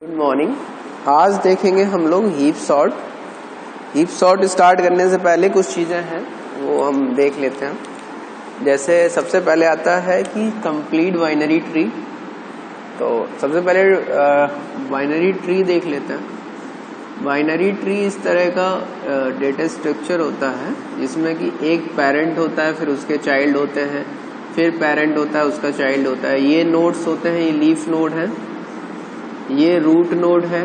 Good morning. आज देखेंगे हम लोग heap sort. Heap sort start करने से पहले कुछ चीजें हैं वो हम देख लेते हैं। जैसे सबसे पहले आता है कि कंप्लीट बाइनरी ट्री। तो सबसे पहले बाइनरी ट्री देख लेते हैं। बाइनरी ट्री इस तरह का डेटा स्ट्रक्चर होता है जिसमें कि एक पेरेंट होता है, फिर उसके चाइल्ड होते हैं, फिर पेरेंट होता है, उसका चाइल्ड होता है। ये नोड्स होते हैं, ये लीफ नोड है, ये रूट नोड है,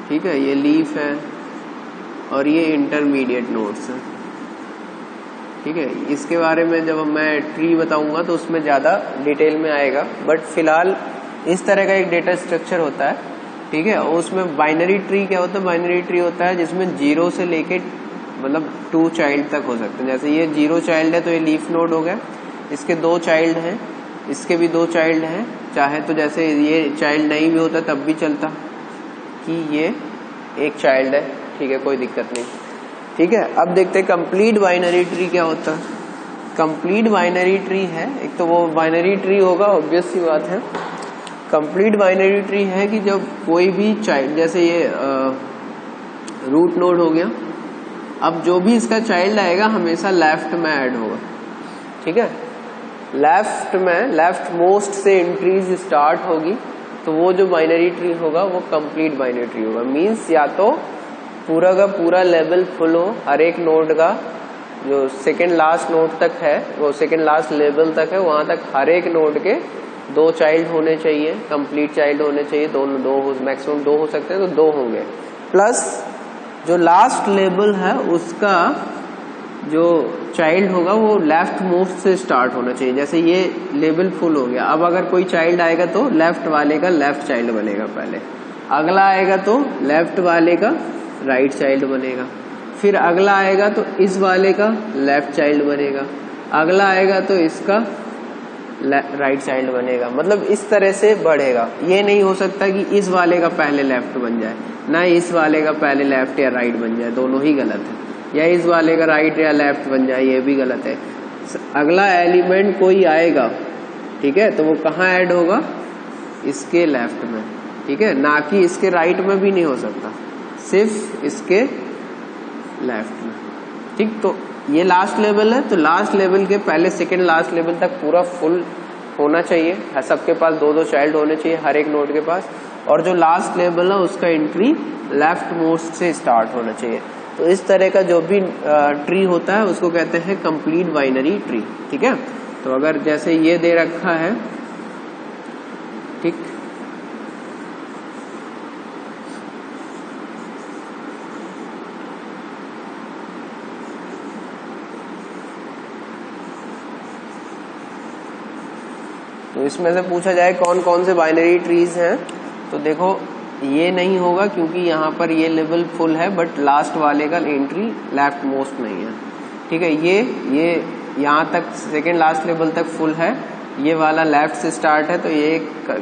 ठीक है, ये लीफ है, और ये इंटरमीडिएट नोड्स है, ठीक है। इसके बारे में जब मैं ट्री बताऊंगा तो उसमें ज्यादा डिटेल में आएगा, बट फिलहाल इस तरह का एक डेटा स्ट्रक्चर होता है, ठीक है। और उसमें बाइनरी ट्री क्या होता है? बाइनरी ट्री होता है जिसमें 0 से लेके मतलब 2 चाइल्ड तक हो सकते हैं। जैसे ये 0 चाइल्ड है तो ये लीफ नोड हो गया, इसके 2 चाइल्ड हैं, इसके भी 2 चाइल्ड हैं। चाहे तो जैसे ये चाइल्ड नहीं भी होता तब भी चलता कि ये एक चाइल्ड है, ठीक है, कोई दिक्कत नहीं, ठीक है। अब देखते हैं कंप्लीट बाइनरी ट्री क्या होता है। कंप्लीट बाइनरी ट्री है, एक तो वो बाइनरी ट्री होगा, ऑब्वियस सी बात है। कंप्लीट बाइनरी ट्री है कि जब कोई भी चाइल्ड, जैसे ये रूट नोड हो गया, अब जो भी इसका चाइल्ड आएगा हमेशा लेफ्ट में ऐड होगा, ठीक है। लेफ्ट में लेफ्ट मोस्ट से एंट्रीज स्टार्ट होगी, तो वो जो बाइनरी ट्री होगा वो कंप्लीट बाइनरी ट्री होगा। मींस या तो पूरा का पूरा लेवल फुल हो, हर एक नोड का जो सेकेंड लास्ट नोड तक है, वो सेकेंड लास्ट लेवल तक है, वहां तक हर एक नोड के 2 चाइल्ड होने चाहिए, कंप्लीट चाइल्ड होने चाहिए। दोनों 2 मैक्सिमम 2 हो सकते हैं, तो 2 होंगे। प्लस जो लास्ट लेवल है उसका जो चाइल्ड होगा वो लेफ्ट मोस्ट से स्टार्ट होना चाहिए। जैसे ये लेवल फुल हो गया, अब अगर कोई चाइल्ड आएगा तो लेफ्ट वाले का लेफ्ट चाइल्ड बनेगा पहले, अगला आएगा तो लेफ्ट वाले का राइट चाइल्ड बनेगा, फिर अगला आएगा तो इस वाले का लेफ्ट चाइल्ड बनेगा, अगला आएगा तो इसका राइट चाइल्ड बनेगा। मतलब इस तरह से बढ़ेगा। ये नहीं हो सकता कि इस वाले का पहले लेफ्ट बन जाए, ना इस वाले का पहले लेफ्ट या राइट बन जाए, दोनों ही गलत है। या इस वाले का राइट या लेफ्ट बन जाए, ये भी गलत है। अगला एलिमेंट कोई आएगा, ठीक है, तो वो कहाँ ऐड होगा? इसके लेफ्ट में, ठीक है, ना कि इसके राइट में भी नहीं हो सकता, सिर्फ इसके लेफ्ट में, ठीक। तो ये लास्ट लेवल है, तो लास्ट लेवल के पहले सेकेंड लास्ट लेवल तक पूरा फुल होना चाहिए, सबके पास 2-2 चाइल्ड होने चाहिए हर एक नोड के पास। और जो लास्ट लेवल है उसका एंट्री लेफ्ट मोस्ट से स्टार्ट होना चाहिए। तो इस तरह का जो भी ट्री होता है उसको कहते हैं कंप्लीट बाइनरी ट्री, ठीक है। तो अगर जैसे ये दे रखा है, ठीक, तो इसमें से पूछा जाए कौन कौन से बाइनरी ट्रीज हैं, तो देखो ये नहीं होगा क्योंकि यहाँ पर ये लेवल फुल है, बट लास्ट वाले का एंट्री लेफ्ट मोस्ट नहीं है, ठीक है। ये यहाँ तक सेकेंड लास्ट लेवल तक फुल है, ये वाला लेफ्ट से स्टार्ट है, तो ये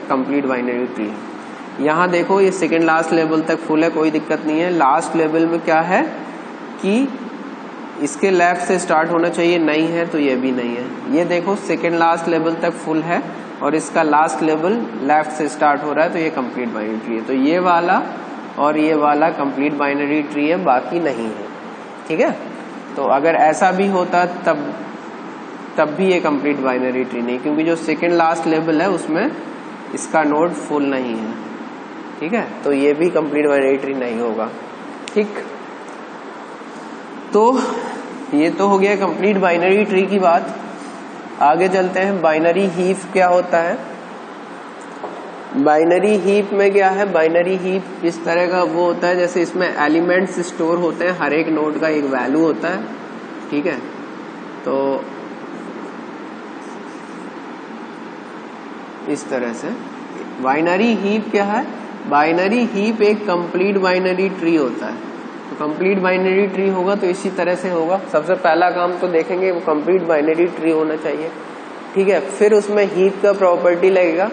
कंप्लीट बाइनरी ट्री है। यहाँ देखो ये सेकेंड लास्ट लेवल तक फुल है, कोई दिक्कत नहीं है। लास्ट लेवल में क्या है कि इसके लेफ्ट से स्टार्ट होना चाहिए, नहीं है तो ये भी नहीं है। ये देखो सेकेंड लास्ट लेवल तक फुल है और इसका लास्ट लेवल लेफ्ट से स्टार्ट हो रहा है, तो ये कंप्लीट बाइनरी ट्री है। तो ये वाला और ये वाला कंप्लीट बाइनरी ट्री है, बाकी नहीं है, ठीक है। तो अगर ऐसा भी होता तब भी ये कंप्लीट बाइनरी ट्री नहीं, क्योंकि जो सेकेंड लास्ट लेवल है उसमें इसका नोड फुल नहीं है, ठीक है। तो ये भी कंप्लीट बाइनरी ट्री नहीं होगा, ठीक। तो ये तो हो गया कंप्लीट बाइनरी ट्री की बात। आगे चलते हैं, बाइनरी हीप क्या होता है। बाइनरी हीप में क्या है? बाइनरी हीप इस तरह का वो होता है जैसे इसमें एलिमेंट्स स्टोर होते हैं, हर एक नोड का एक वैल्यू होता है, ठीक है। तो इस तरह से बाइनरी हीप क्या है? बाइनरी हीप एक कंप्लीट बाइनरी ट्री होता है। तो कंप्लीट बाइनरी ट्री होगा तो इसी तरह से होगा। सबसे पहला काम तो देखेंगे वो कंप्लीट बाइनरी ट्री होना चाहिए, ठीक है। फिर उसमें हीप का प्रॉपर्टी लगेगा।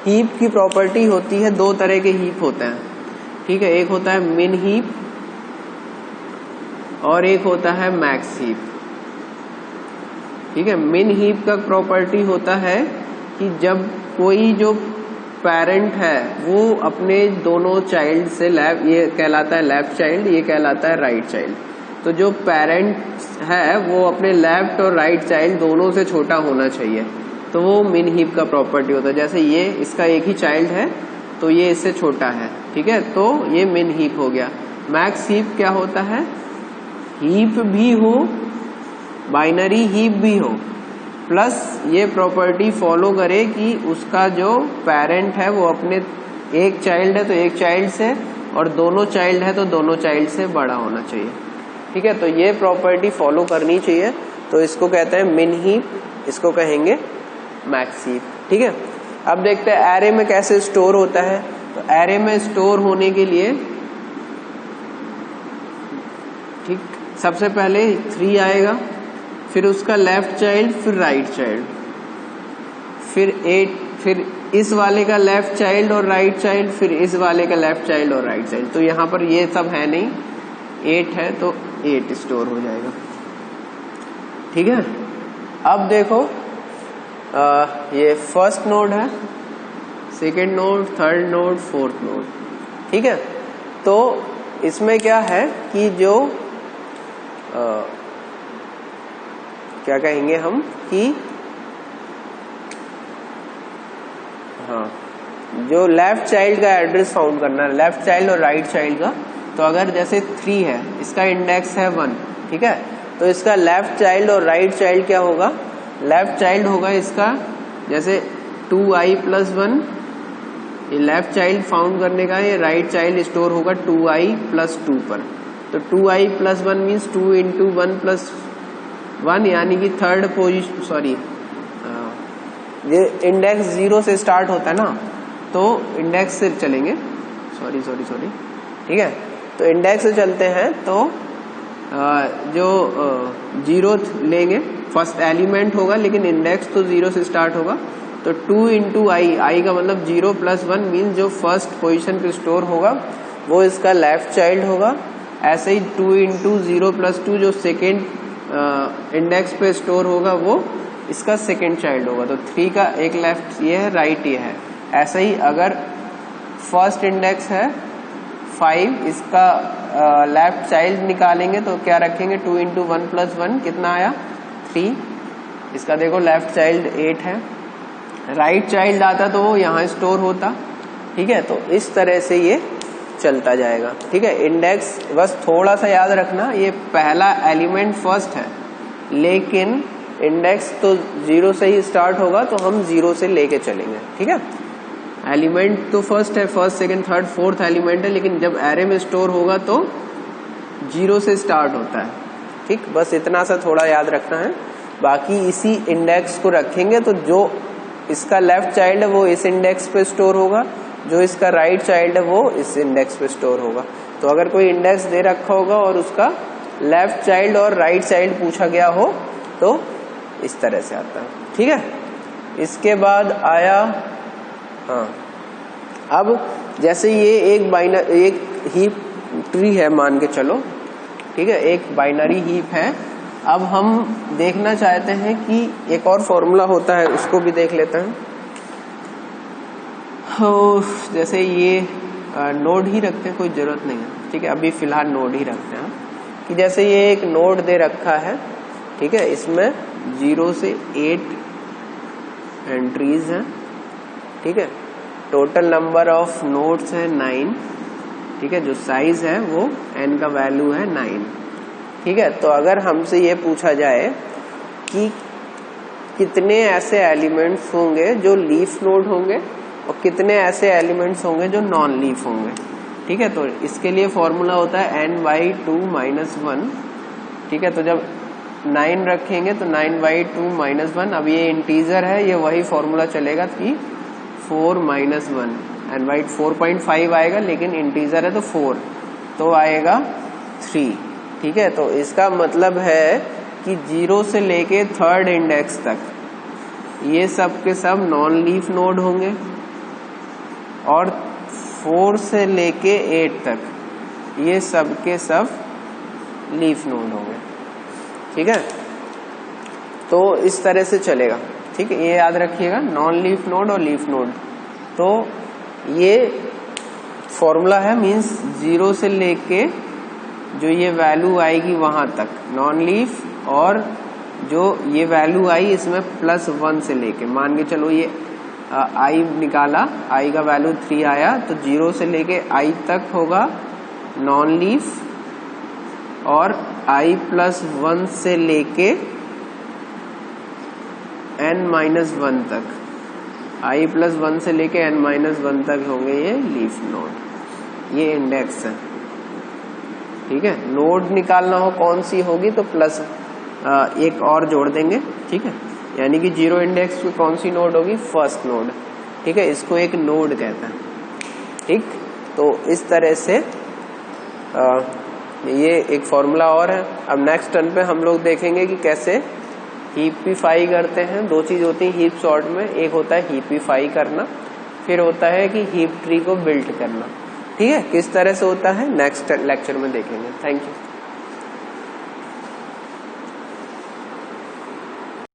हीप की प्रॉपर्टी होती है, 2 तरह के हीप होते हैं, ठीक है। एक होता है मिन हीप और एक होता है मैक्स हीप, ठीक है। मिन हीप का प्रॉपर्टी होता है कि जब कोई जो पेरेंट है वो अपने दोनों चाइल्ड से लेफ्ट, ये कहलाता है लेफ्ट चाइल्ड, ये कहलाता है राइट चाइल्ड। तो जो पेरेंट है वो अपने लेफ्ट और राइट चाइल्ड दोनों से छोटा होना चाहिए, तो वो मिन हीप का प्रॉपर्टी होता है। जैसे ये इसका एक ही चाइल्ड है तो ये इससे छोटा है, ठीक है, तो ये मिन हीप हो गया। मैक्स हीप क्या होता है, हीप भी हो बाइनरी हीप भी हो, प्लस ये प्रॉपर्टी फॉलो करे कि उसका जो पेरेंट है वो अपने, एक चाइल्ड है तो एक चाइल्ड से, और दोनों चाइल्ड है तो दोनों चाइल्ड से बड़ा होना चाहिए, ठीक है। तो ये प्रॉपर्टी फॉलो करनी चाहिए, तो इसको कहते हैं मिन हीप, इसको कहेंगे मैक्स हीप, ठीक है। अब देखते हैं एरे में कैसे स्टोर होता है। तो एरे में स्टोर होने के लिए, ठीक, सबसे पहले 3 आएगा, फिर उसका लेफ्ट चाइल्ड, फिर राइट चाइल्ड, फिर 8, फिर इस वाले का लेफ्ट चाइल्ड और राइट चाइल्ड, फिर इस वाले का लेफ्ट चाइल्ड और राइट चाइल्ड। तो यहाँ पर ये सब है नहीं, 8 है तो 8 स्टोर हो जाएगा, ठीक है। अब देखो ये फर्स्ट नोड है, second node, third node, fourth node, ठीक है। तो इसमें क्या है कि जो क्या कहेंगे हम कि हाँ, जो लेफ्ट चाइल्ड का एड्रेस फाउंड करना है, लेफ्ट चाइल्ड और राइट चाइल्ड का। तो अगर जैसे 3 है, इसका इंडेक्स है 1, ठीक है, तो इसका लेफ्ट चाइल्ड और राइट चाइल्ड क्या होगा, लेफ्ट चाइल्ड होगा इसका जैसे 2i + 1, ये लेफ्ट चाइल्ड फाउंड करने का, ये राइट चाइल्ड स्टोर होगा 2i + 2 पर। तो 2i + 1 मीन्स 2 × 1 + 1, यानी कि थर्ड पोजीशन, सॉरी ये इंडेक्स 0 से स्टार्ट होता है ना, तो इंडेक्स से चलेंगे, सॉरी, ठीक है। तो इंडेक्स से चलते हैं, तो जो 0 लेंगे, फर्स्ट एलिमेंट होगा, लेकिन इंडेक्स तो 0 से स्टार्ट होगा। तो 2 × i का मतलब 0 + 1 मीन्स जो फर्स्ट पोजीशन पे स्टोर होगा वो इसका लेफ्ट चाइल्ड होगा। ऐसे ही 2 × 0 + 2 जो सेकेंड इंडेक्स पे स्टोर होगा वो इसका सेकेंड चाइल्ड होगा। तो 3 का एक लेफ्ट ये है, राइट ये है। ऐसे ही अगर फर्स्ट इंडेक्स है 5, इसका लेफ्ट चाइल्ड निकालेंगे तो क्या रखेंगे, 2 × 1 + 1 कितना आया, 3। इसका देखो लेफ्ट चाइल्ड 8 है, राइट चाइल्ड आता तो वो यहाँ स्टोर होता, ठीक है। तो इस तरह से ये चलता जाएगा, ठीक है। इंडेक्स बस थोड़ा सा याद रखना, ये पहला एलिमेंट फर्स्ट है, लेकिन इंडेक्स तो 0 से ही स्टार्ट होगा, तो हम 0 से लेके चलेंगे, ठीक है। एलिमेंट तो फर्स्ट है, first, second, third, fourth element है, लेकिन जब एरे में स्टोर होगा तो 0 से स्टार्ट होता है, ठीक। बस इतना सा थोड़ा याद रखना है। बाकी इसी इंडेक्स को रखेंगे, तो जो इसका लेफ्ट चाइल्ड है वो इस इंडेक्स पे स्टोर होगा, जो इसका राइट चाइल्ड है वो इस इंडेक्स पे स्टोर होगा। तो अगर कोई इंडेक्स दे रखा होगा और उसका लेफ्ट चाइल्ड और राइट चाइल्ड पूछा गया हो तो इस तरह से आता है, ठीक है। इसके बाद आया, हाँ, अब जैसे ये एक हीप ट्री है मान के चलो, ठीक है, एक बाइनरी हीप है। अब हम देखना चाहते हैं कि एक और फॉर्मूला होता है, उसको भी देख लेते हैं। जैसे ये नोड ही रखते हैं, कोई जरूरत नहीं है, ठीक है, अभी फिलहाल नोड ही रखते हैं कि जैसे ये एक नोड दे रखा है, ठीक है, इसमें 0 से 8 एंट्रीज हैं, ठीक है, टोटल नंबर ऑफ नोड्स है 9, ठीक है, जो साइज है वो n का वैल्यू है 9, ठीक है। तो अगर हमसे ये पूछा जाए कि कितने ऐसे एलिमेंट्स होंगे जो लीफ नोड होंगे और कितने ऐसे एलिमेंट्स होंगे जो नॉन लीफ होंगे, ठीक है, तो इसके लिए फॉर्मूला होता है n/2 - 1, ठीक है। तो जब 9 रखेंगे तो 9/2 - 1, अब ये इंटीजर है, ये वही फॉर्मूला चलेगा कि 4 - 1, n/2 4.5 आएगा, लेकिन इंटीजर है तो 4, तो आएगा 3, ठीक है। तो इसका मतलब है कि 0 से लेके थर्ड इंडेक्स तक ये सब के सब नॉन लीफ नोड होंगे, और 4 से लेके 8 तक ये सब के सब लीफ नोड होंगे, ठीक है। तो इस तरह से चलेगा, ठीक है, ये याद रखिएगा, नॉन लीफ नोड और लीफ नोड। तो ये फॉर्मूला है, मींस 0 से लेके जो ये वैल्यू आएगी वहां तक नॉन लीफ, और जो ये वैल्यू आई इसमें +1 से लेके, मान के चलो ये i निकाला, i का वैल्यू 3 आया, तो 0 से लेके i तक होगा नॉन लीफ, और i+1 से लेके n-1 तक, i+1 से लेके n-1 तक होंगे ये लीफ नोड। ये इंडेक्स है, ठीक है। नोड निकालना हो कौन सी होगी तो प्लस एक और जोड़ देंगे, ठीक है। यानी कि 0 इंडेक्स में कौन सी नोड होगी, फर्स्ट नोड, ठीक है। इसको एक नोड कहते हैं, ठीक। तो इस तरह से ये एक फॉर्मूला और है। अब नेक्स्ट टर्न पे हम लोग देखेंगे कि कैसे हीपिफाई करते हैं। दो चीज होती है हीप सॉर्ट में, एक होता है हीपिफाई करना, फिर होता है कि हीप ट्री को बिल्ड करना, ठीक है। किस तरह से होता है नेक्स्ट लेक्चर में देखेंगे। Thank you.